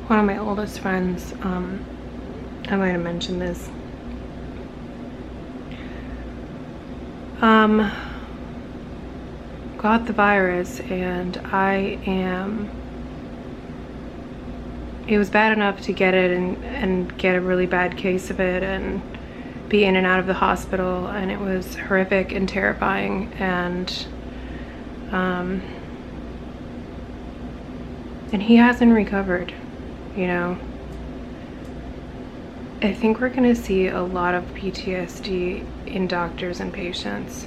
one of my oldest friends, I might have mentioned this, got the virus, and it was bad enough to get it and get a really bad case of it and be in and out of the hospital, and it was horrific and terrifying, and he hasn't recovered, you know. I think we're gonna see a lot of PTSD in doctors and patients.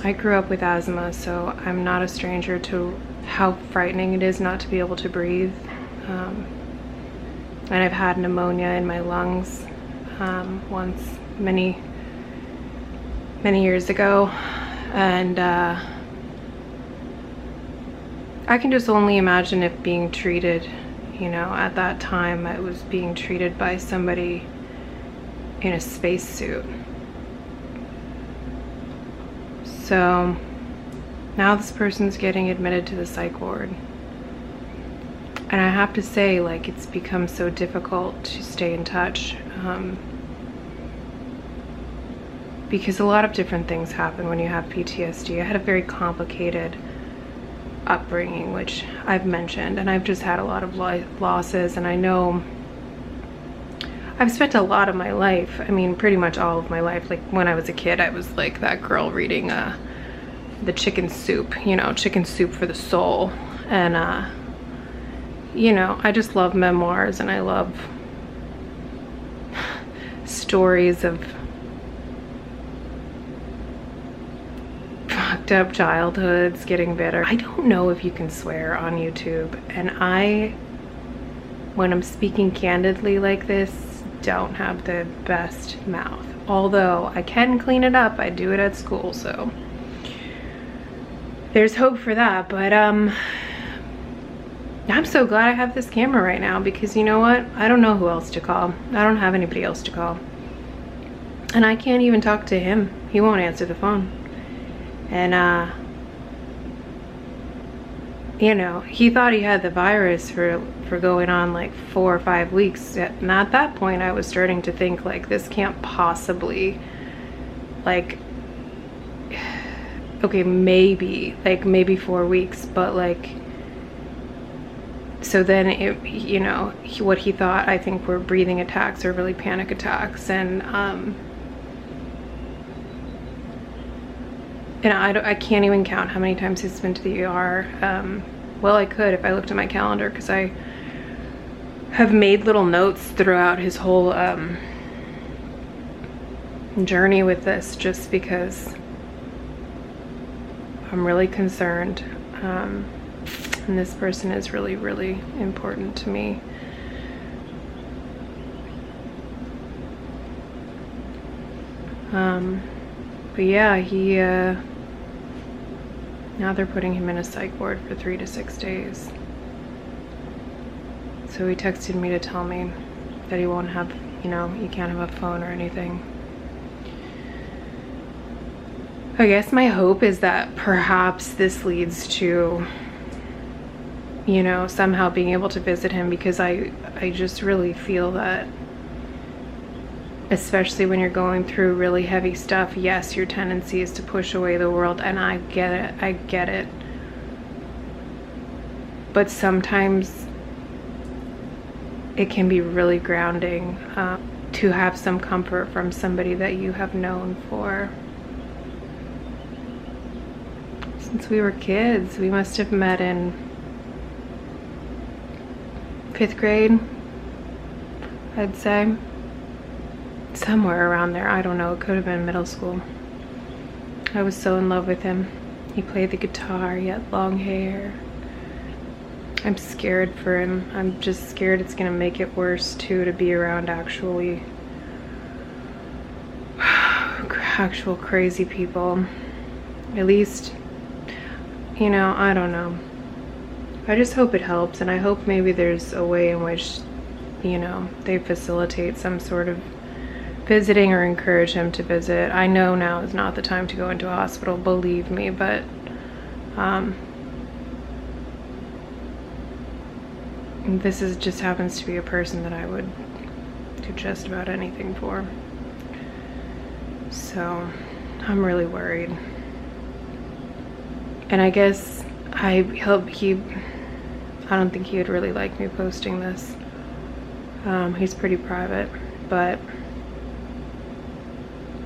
I grew up with asthma, so I'm not a stranger to how frightening it is not to be able to breathe. And I've had pneumonia in my lungs once, many years ago, and I can just only imagine if being treated, you know, at that time I was being treated by somebody in a spacesuit. So now this person's getting admitted to the psych ward. And I have to say, like, it's become so difficult to stay in touch because a lot of different things happen when you have PTSD. I had a very complicated upbringing, which I've mentioned, and I've just had a lot of losses, and I know I've spent a lot of my life, I mean pretty much all of my life, like when I was a kid I was like that girl reading the Chicken Soup, you know, Chicken Soup for the Soul, and you know, I just love memoirs, and I love stories of fucked up childhoods, getting better. I don't know if you can swear on YouTube, and when I'm speaking candidly like this, don't have the best mouth. Although I can clean it up, I do it at school, so there's hope for that. But I'm so glad I have this camera right now, because you know what? I don't know who else to call. I don't have anybody else to call. And I can't even talk to him. He won't answer the phone. And you know, he thought he had the virus for going on like 4 or 5 weeks. And at that point I was starting to think, like, this can't possibly, like, okay, maybe 4 weeks, but like, so then it, you know, what he thought, I think, were breathing attacks or really panic attacks, and I can't even count how many times he's been to the ER. Well, I could if I looked at my calendar, because I have made little notes throughout his whole journey with this, just because I'm really concerned. And this person is really, really important to me. But yeah, he now they're putting him in a psych ward for 3 to 6 days. So he texted me to tell me that he won't have, you know, he can't have a phone or anything. I guess my hope is that perhaps this leads to, you know, somehow being able to visit him, because I just really feel that, especially when you're going through really heavy stuff, yes, your tendency is to push away the world, and I get it. But sometimes it can be really grounding to have some comfort from somebody that you have known for, since we were kids. We must have met in 5th grade, I'd say. Somewhere around there, I don't know, it could have been middle school. I was so in love with him. He played the guitar, he had long hair. I'm scared for him. I'm just scared it's gonna make it worse too, to be around actual crazy people. At least, you know, I don't know. I just hope it helps, and I hope maybe there's a way in which, you know, they facilitate some sort of visiting or encourage him to visit. I know now is not the time to go into a hospital, believe me, but this is just happens to be a person that I would do just about anything for. So I'm really worried. And I guess I don't think he would really like me posting this. He's pretty private, but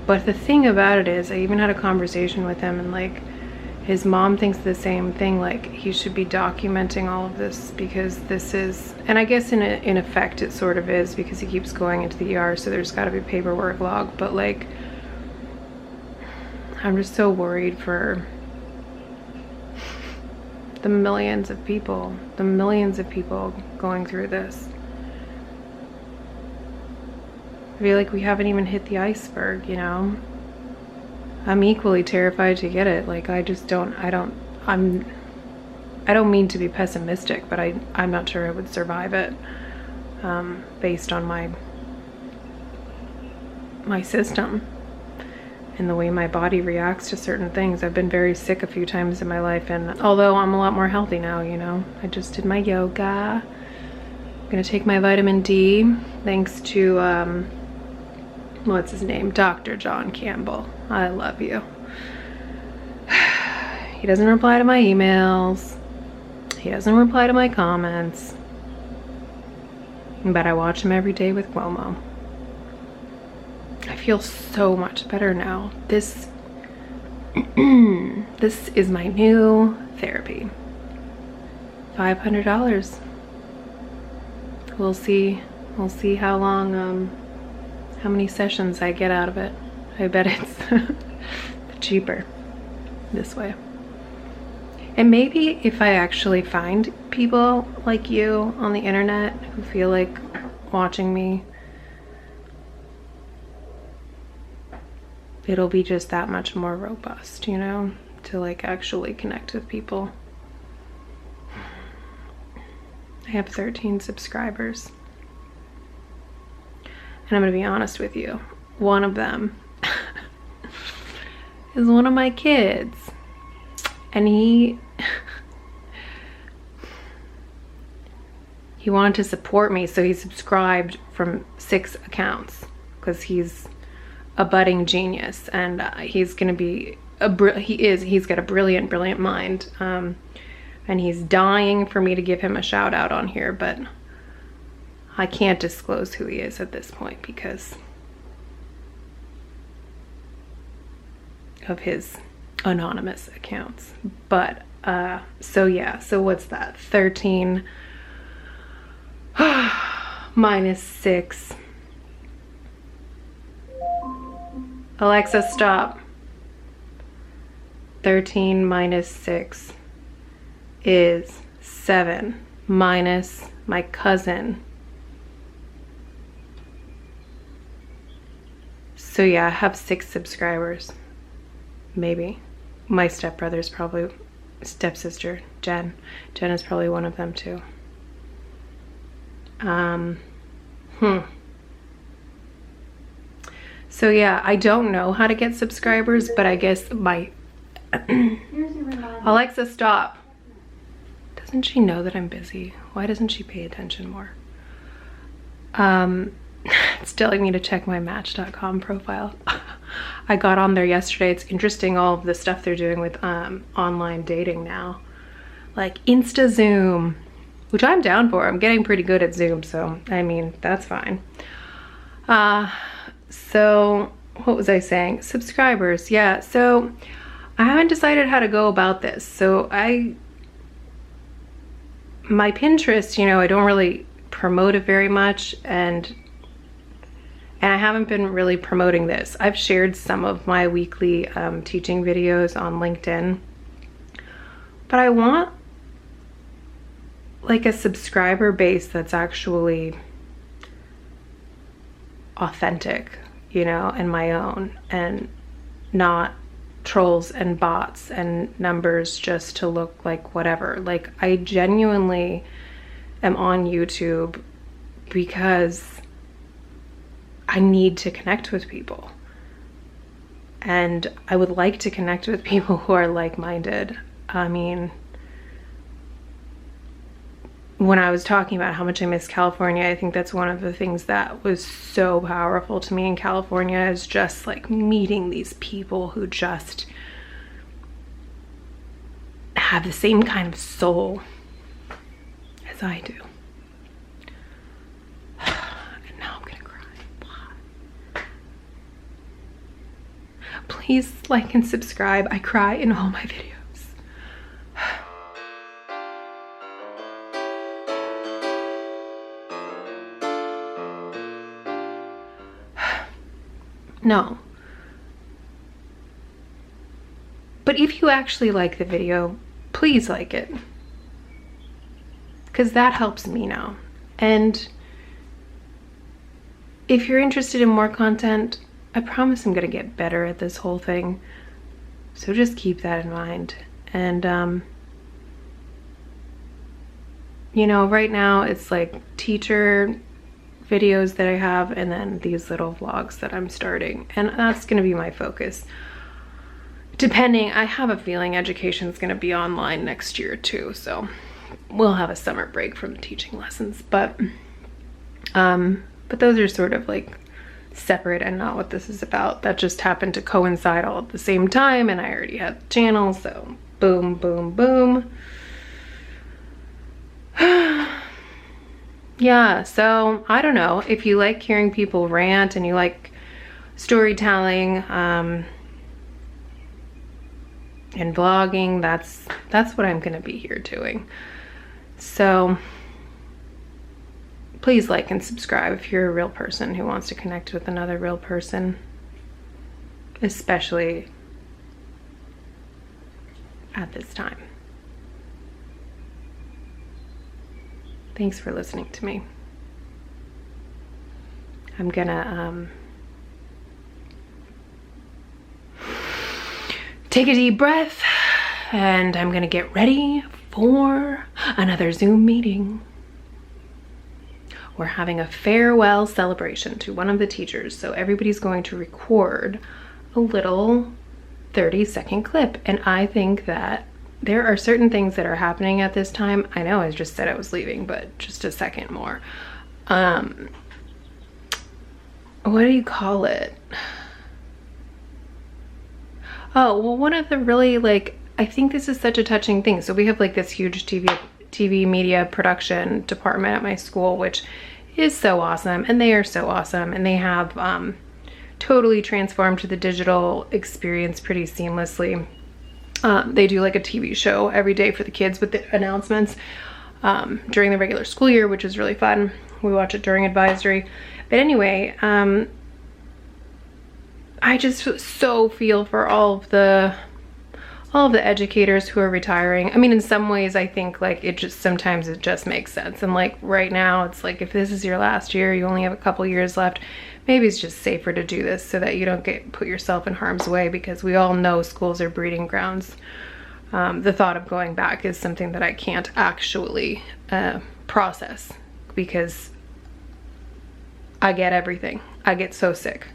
the thing about it is, I even had a conversation with him, and like, his mom thinks the same thing, like he should be documenting all of this, because this is, and I guess in effect it sort of is, because he keeps going into the ER, so there's got to be paperwork log. But like, I'm just so worried for the millions of people going through this. I feel like we haven't even hit the iceberg, you know? I'm equally terrified to get it. Like, I don't mean to be pessimistic, but I'm not sure I would survive it, based on my system and the way my body reacts to certain things. I've been very sick a few times in my life, and although I'm a lot more healthy now, you know, I just did my yoga. I'm gonna take my vitamin D, thanks to, what's his name? Dr. John Campbell. I love you. He doesn't reply to my emails. He doesn't reply to my comments. But I watch him every day with Cuomo. I feel so much better now. This is my new therapy. $500. We'll see how long, how many sessions I get out of it. I bet it's cheaper this way. And maybe if I actually find people like you on the internet who feel like watching me, it'll be just that much more robust, you know, to like actually connect with people. I have 13 subscribers. And I'm gonna be honest with you, one of them is one of my kids. And he wanted to support me, so he subscribed from 6 accounts, because he's a budding genius, and he's gonna be he's got a brilliant mind, and he's dying for me to give him a shout out on here, but I can't disclose who he is at this point because of his anonymous accounts. But so yeah, so what's that? 13 minus 6. Alexa, stop. 13 minus 6 is 7, minus my cousin. So yeah, I have 6 subscribers. Maybe. My stepbrother's probably, stepsister, Jen. Jen is probably one of them too. So yeah, I don't know how to get subscribers, but I guess my Alexa, stop. Doesn't she know that I'm busy? Why doesn't she pay attention more? It's telling me to check my Match.com profile. I got on there yesterday. It's interesting, all of the stuff they're doing with online dating now. Like Insta Zoom, which I'm down for. I'm getting pretty good at Zoom, so I mean, that's fine. So what was I saying? Subscribers, yeah. So I haven't decided how to go about this. So my Pinterest, you know, I don't really promote it very much, and I haven't been really promoting this. I've shared some of my weekly teaching videos on LinkedIn, but I want like a subscriber base that's actually authentic, you know, and my own, and not trolls and bots and numbers just to look like whatever. Like, I genuinely am on YouTube because I need to connect with people, and I would like to connect with people who are like-minded. I mean, when I was talking about how much I miss California, I think that's one of the things that was so powerful to me in California, is just like meeting these people who just have the same kind of soul as I do. And now I'm gonna cry. Why? Please like and subscribe. I cry in all my videos. No. But if you actually like the video, please like it. Because that helps me now. And if you're interested in more content, I promise I'm gonna get better at this whole thing. So just keep that in mind. And you know, right now it's like teacher videos that I have, and then these little vlogs that I'm starting, and that's going to be my focus. Depending, I have a feeling education is going to be online next year too, so we'll have a summer break from the teaching lessons, but those are sort of like separate and not what this is about. That just happened to coincide all at the same time, and I already had the channel, so boom, boom, boom. Yeah, so I don't know, if you like hearing people rant and you like storytelling and vlogging, that's what I'm gonna be here doing. So please like and subscribe if you're a real person who wants to connect with another real person, especially at this time. Thanks for listening to me. I'm gonna take a deep breath, and I'm gonna get ready for another Zoom meeting. We're having a farewell celebration to one of the teachers, so everybody's going to record a little 30-second clip, and I think that there are certain things that are happening at this time. I know I just said I was leaving, but just a second more. What do you call it? Oh, well, one of the really, like, I think this is such a touching thing. So we have like this huge TV media production department at my school, which is so awesome, and they are so awesome, and they have totally transformed to the digital experience pretty seamlessly. They do like a TV show every day for the kids with the announcements during the regular school year, which is really fun. We watch it during advisory. But anyway, I just so feel for all of the educators who are retiring. I mean, in some ways, I think like sometimes it just makes sense. And like right now, it's like if this is your last year, you only have a couple years left, maybe it's just safer to do this so that you don't put yourself in harm's way, because we all know schools are breeding grounds. The thought of going back is something that I can't actually process, because I get everything. I get so sick.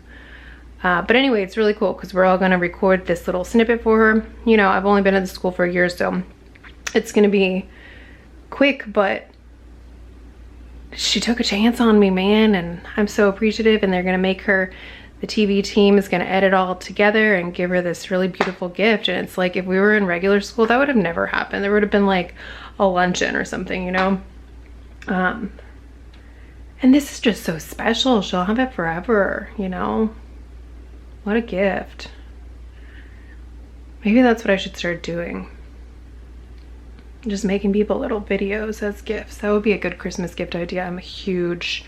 But anyway, it's really cool because we're all going to record this little snippet for her. You know, I've only been at the school for a year, so it's going to be quick, but she took a chance on me, man, and I'm so appreciative. And they're going to make her, the TV team is going to edit all together and give her this really beautiful gift. And it's like, if we were in regular school, that would have never happened. There would have been like a luncheon or something, you know? And this is just so special. She'll have it forever, you know? What a gift. Maybe that's what I should start doing. Just making people little videos as gifts. That would be a good Christmas gift idea. I'm a huge,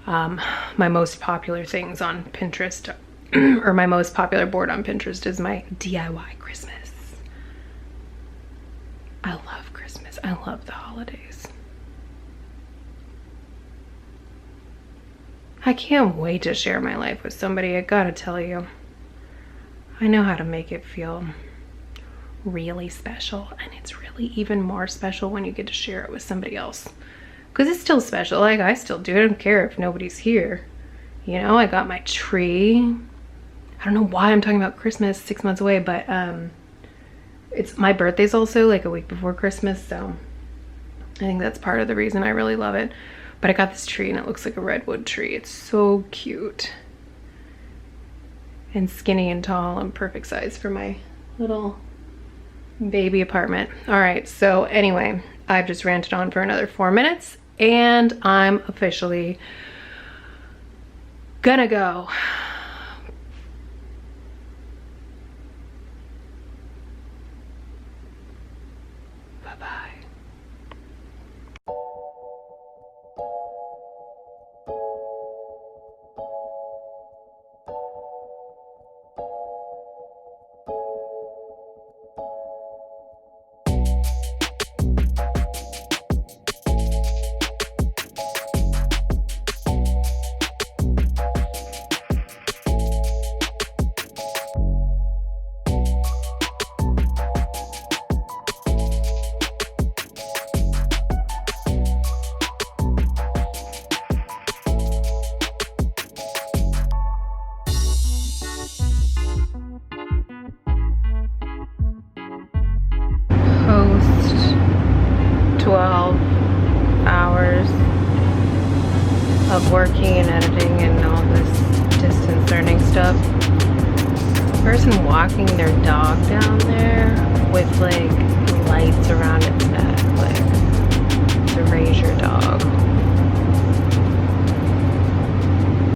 my most popular things on Pinterest, or my most popular board on Pinterest is my DIY Christmas. I love Christmas. I love the holidays. I can't wait to share my life with somebody. I gotta tell you, I know how to make it feel really special, and it's really even more special when you get to share it with somebody else, because it's still special. Like, I still do. I don't care if nobody's here, you know. I got my tree. I don't know why I'm talking about Christmas 6 months away, but it's my birthday's also like a week before Christmas, so I think that's part of the reason I really love it. But I got this tree and it looks like a redwood tree. It's so cute. And skinny and tall and perfect size for my little baby apartment. All right, so anyway, I've just ranted on for another 4 minutes and I'm officially gonna go. Post 12 hours of working and editing and all this distance learning stuff. Person walking their dog down there with like lights around its neck, like to raise your dog.